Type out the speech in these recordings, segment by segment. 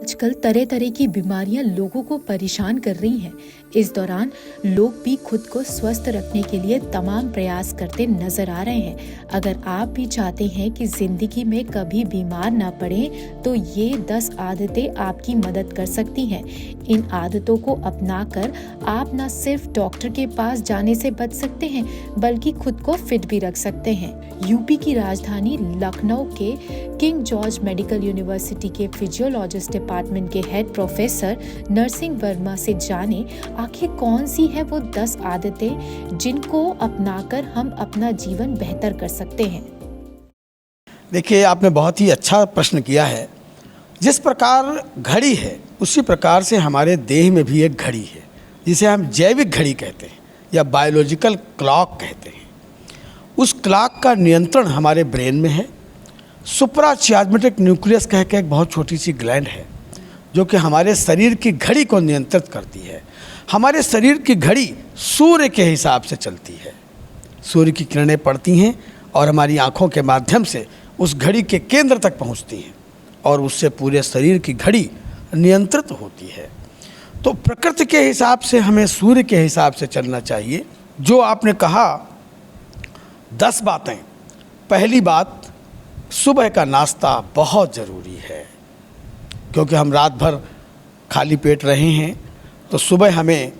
आजकल तरह तरह की बीमारियां लोगों को परेशान कर रही हैं। इस दौरान लोग भी खुद को स्वस्थ रखने के लिए तमाम प्रयास करते नजर आ रहे हैं। अगर आप भी चाहते हैं कि जिंदगी में कभी बीमार ना पड़े, तो ये 10 आदतें आपकी मदद कर सकती हैं। इन आदतों को अपनाकर आप न सिर्फ डॉक्टर के पास जाने से बच सकते हैं, बल्कि खुद को फिट भी रख सकते हैं। यूपी की राजधानी लखनऊ के किंग जॉर्ज मेडिकल यूनिवर्सिटी के फिजियोलॉजिस्ट डिपार्टमेंट के हेड प्रोफेसर नरसिंह वर्मा से जाने आखिर कौन सी है वो 10 आदतें जिनको अपनाकर हम अपना जीवन बेहतर कर सकते हैं। देखिए, आपने बहुत ही अच्छा प्रश्न किया है। जिस प्रकार घड़ी है उसी प्रकार से हमारे देह में भी एक घड़ी है, जिसे हम जैविक घड़ी कहते हैं या बायोलॉजिकल क्लॉक कहते हैं। उस क्लॉक का नियंत्रण हमारे ब्रेन में है। सुप्राचियाज्मेटिक न्यूक्लियस कह के एक बहुत छोटी सी ग्लैंड है जो कि हमारे शरीर की घड़ी को नियंत्रित करती है। हमारे शरीर की घड़ी सूर्य के हिसाब से चलती है। सूर्य की किरणें पड़ती हैं और हमारी आँखों के माध्यम से उस घड़ी के केंद्र तक पहुँचती हैं और उससे पूरे शरीर की घड़ी नियंत्रित होती है। तो प्रकृति के हिसाब से हमें सूर्य के हिसाब से चलना चाहिए। जो आपने कहा 10 बातें, पहली बात, सुबह का नाश्ता बहुत ज़रूरी है, क्योंकि हम रात भर खाली पेट रहे हैं। तो सुबह हमें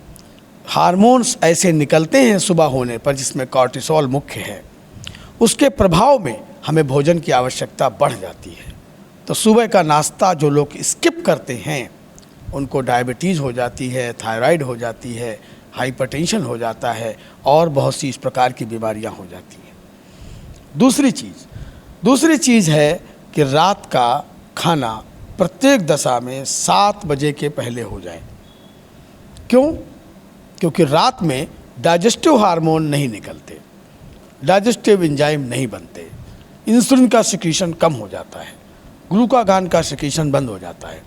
हार्मोन्स ऐसे निकलते हैं सुबह होने पर, जिसमें कॉर्टिसोल मुख्य है। उसके प्रभाव में हमें भोजन की आवश्यकता बढ़ जाती है। तो सुबह का नाश्ता जो लोग स्किप करते हैं उनको डायबिटीज़ हो जाती है, थायराइड हो जाती है, हाइपरटेंशन हो जाता है और बहुत सी इस प्रकार की बीमारियां हो जाती हैं। दूसरी चीज़ है कि रात का खाना प्रत्येक दशा में 7 बजे के पहले हो जाए। क्यों? क्योंकि रात में डाइजेस्टिव हार्मोन नहीं निकलते, डाइजेस्टिव एंजाइम नहीं बनते, इंसुलिन का सिक्रीशन कम हो जाता है, ग्लूकागॉन का सिक्रीशन बंद हो जाता है।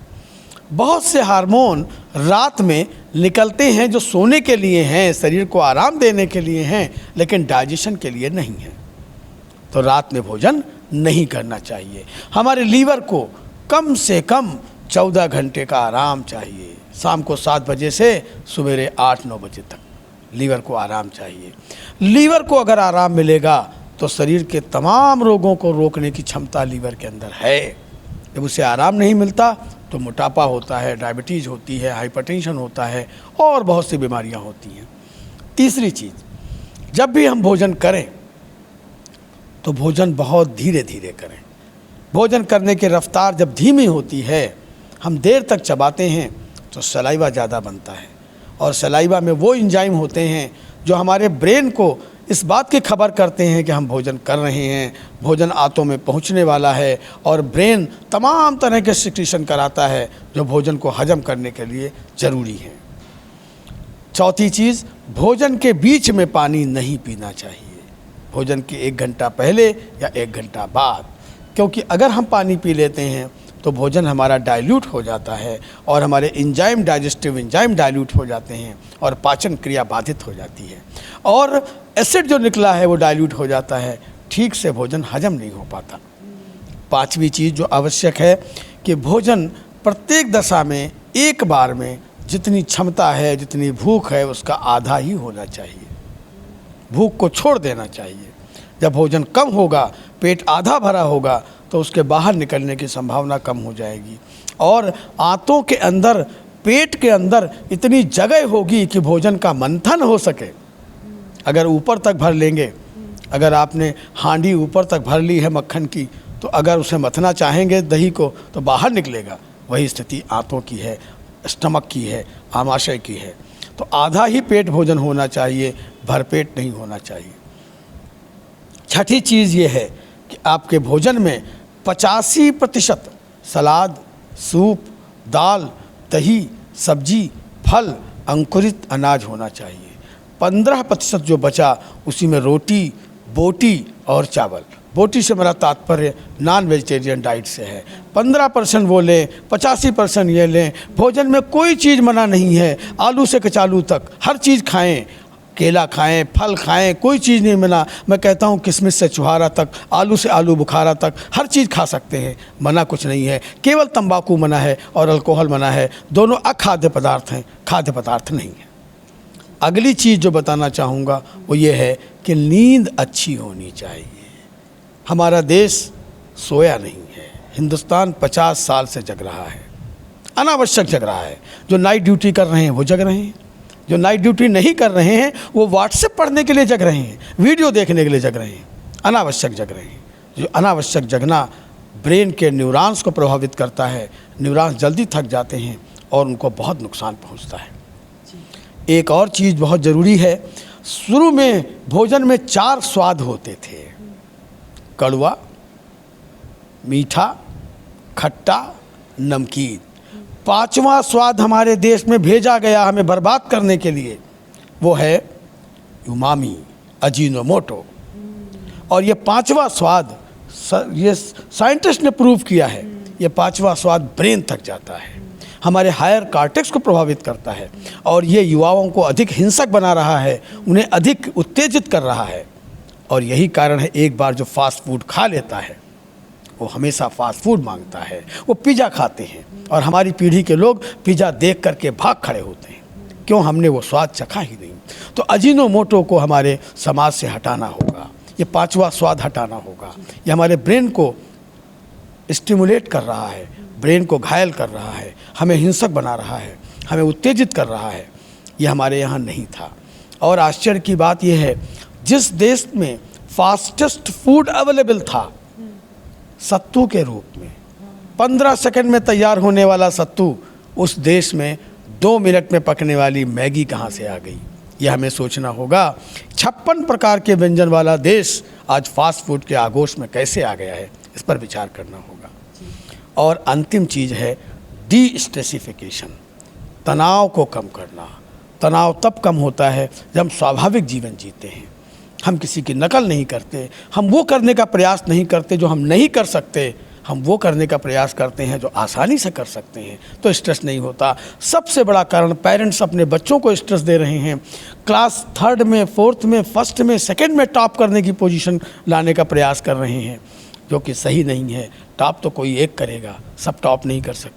बहुत से हार्मोन रात में निकलते हैं जो सोने के लिए हैं, शरीर को आराम देने के लिए हैं, लेकिन डाइजेशन के लिए नहीं है। तो रात में भोजन नहीं करना चाहिए। हमारे लीवर को कम से कम 14 घंटे का आराम चाहिए। शाम को 7 बजे से सवेरे 8-9 बजे तक लीवर को आराम चाहिए। लीवर को अगर आराम मिलेगा तो शरीर के तमाम रोगों को रोकने की क्षमता लीवर के अंदर है। जब उसे आराम नहीं मिलता तो मोटापा होता है, डायबिटीज़ होती है, हाइपरटेंशन होता है और बहुत सी बीमारियां होती हैं। तीसरी चीज़, जब भी हम भोजन करें तो भोजन बहुत धीरे धीरे करें। भोजन करने की रफ्तार जब धीमी होती है, हम देर तक चबाते हैं तो सलाइवा ज़्यादा बनता है और सलाइवा में वो एंजाइम होते हैं जो हमारे ब्रेन को इस बात की खबर करते हैं कि हम भोजन कर रहे हैं, भोजन आंतों में पहुंचने वाला है, और ब्रेन तमाम तरह के सिक्रीशन कराता है जो भोजन को हजम करने के लिए ज़रूरी है। चौथी चीज़, भोजन के बीच में पानी नहीं पीना चाहिए, भोजन के 1 घंटा पहले या 1 घंटा बाद, क्योंकि अगर हम पानी पी लेते हैं तो भोजन हमारा डाइल्यूट हो जाता है और हमारे एंजाइम, डाइजेस्टिव एंजाइम डाइल्यूट हो जाते हैं और पाचन क्रिया बाधित हो जाती है और एसिड जो निकला है वो डाइल्यूट हो जाता है, ठीक से भोजन हजम नहीं हो पाता। 5वीं चीज़ जो आवश्यक है कि भोजन प्रत्येक दशा में एक बार में जितनी क्षमता है, जितनी भूख है, उसका आधा ही होना चाहिए। भूख को छोड़ देना चाहिए। जब भोजन कम होगा, पेट आधा भरा होगा, तो उसके बाहर निकलने की संभावना कम हो जाएगी और आंतों के अंदर, पेट के अंदर इतनी जगह होगी कि भोजन का मंथन हो सके। अगर ऊपर तक भर लेंगे, अगर आपने हांडी ऊपर तक भर ली है मक्खन की, तो अगर उसे मथना चाहेंगे दही को तो बाहर निकलेगा। वही स्थिति आंतों की है, स्टमक की है, आमाशय की है। तो आधा ही पेट भोजन होना चाहिए, भरपेट नहीं होना चाहिए। छठी चीज़ ये है कि आपके भोजन में 85% सलाद, सूप, दाल, दही, सब्जी, फल, अंकुरित अनाज होना चाहिए। 15% जो बचा उसी में रोटी, बोटी और चावल। बोटी से मेरा तात्पर्य नॉन वेजिटेरियन डाइट से है। 15% वो लें, 85% ये लें। भोजन में कोई चीज़ मना नहीं है, आलू से कचालू तक हर चीज़ खाएं। केला खाएं, फल खाएं, कोई चीज़ नहीं मना। मैं कहता हूँ किशमिश से छुहारा तक, आलू से आलू बुखारा तक हर चीज़ खा सकते हैं, मना कुछ नहीं है। केवल तंबाकू मना है और अल्कोहल मना है, दोनों अखाद्य पदार्थ हैं, खाद्य पदार्थ नहीं है। अगली चीज़ जो बताना चाहूँगा वो ये है कि नींद अच्छी होनी चाहिए। हमारा देश सोया नहीं है। हिंदुस्तान 50 साल से जग रहा है, अनावश्यक जग रहा है। जो नाइट ड्यूटी कर रहे हैं वो जग रहे हैं, जो नाइट ड्यूटी नहीं कर रहे हैं वो व्हाट्सएप पढ़ने के लिए जग रहे हैं, वीडियो देखने के लिए जग रहे हैं, अनावश्यक जग रहे हैं। जो अनावश्यक जगना ब्रेन के न्यूरॉन्स को प्रभावित करता है, न्यूरॉन्स जल्दी थक जाते हैं और उनको बहुत नुकसान पहुंचता है। एक और चीज़ बहुत ज़रूरी है, शुरू में भोजन में 4 स्वाद होते थे, कड़वा, मीठा, खट्टा, नमकीन। 5वां स्वाद हमारे देश में भेजा गया हमें बर्बाद करने के लिए, वो है उमामी, अजीनोमोटो। और ये 5वां स्वाद ये साइंटिस्ट ने प्रूव किया है, ये 5वां स्वाद ब्रेन तक जाता है, हमारे हायर कॉर्टेक्स को प्रभावित करता है और ये युवाओं को अधिक हिंसक बना रहा है, उन्हें अधिक उत्तेजित कर रहा है। और यही कारण है एक बार जो फास्ट फूड खा लेता है वो हमेशा फास्ट फूड मांगता है, वो पिज़्ज़ा खाते हैं और हमारी पीढ़ी के लोग पिज़्ज़ा देख करके भाग खड़े होते हैं, क्यों? हमने वो स्वाद चखा ही नहीं। तो अजीनोमोटो को हमारे समाज से हटाना होगा, ये 5वां स्वाद हटाना होगा। ये हमारे ब्रेन को स्टिमुलेट कर रहा है, ब्रेन को घायल कर रहा है, हमें हिंसक बना रहा है, हमें उत्तेजित कर रहा है। ये हमारे यहाँ नहीं था। और आश्चर्य की बात यह है, जिस देश में फास्टेस्ट फूड अवेलेबल था, सत्तू के रूप में 15 सेकंड में तैयार होने वाला सत्तू, उस देश में 2 मिनट में पकने वाली मैगी कहाँ से आ गई? यह हमें सोचना होगा। 56 प्रकार के व्यंजन वाला देश आज फास्ट फूड के आगोश में कैसे आ गया है, इस पर विचार करना होगा। और अंतिम चीज़ है डी स्ट्रेसिफिकेशन, तनाव को कम करना। तनाव तब कम होता है जब हम स्वाभाविक जीवन जीते हैं, हम किसी की नकल नहीं करते, हम वो करने का प्रयास नहीं करते जो हम नहीं कर सकते, हम वो करने का प्रयास करते हैं जो आसानी से कर सकते हैं, तो स्ट्रेस नहीं होता। सबसे बड़ा कारण पेरेंट्स अपने बच्चों को स्ट्रेस दे रहे हैं, क्लास 3rd में, 4th में, 1st में, 2nd में टॉप करने की पोजीशन लाने का प्रयास कर रहे हैं, जो कि सही नहीं है। टॉप तो कोई एक करेगा, सब टॉप नहीं कर सकते।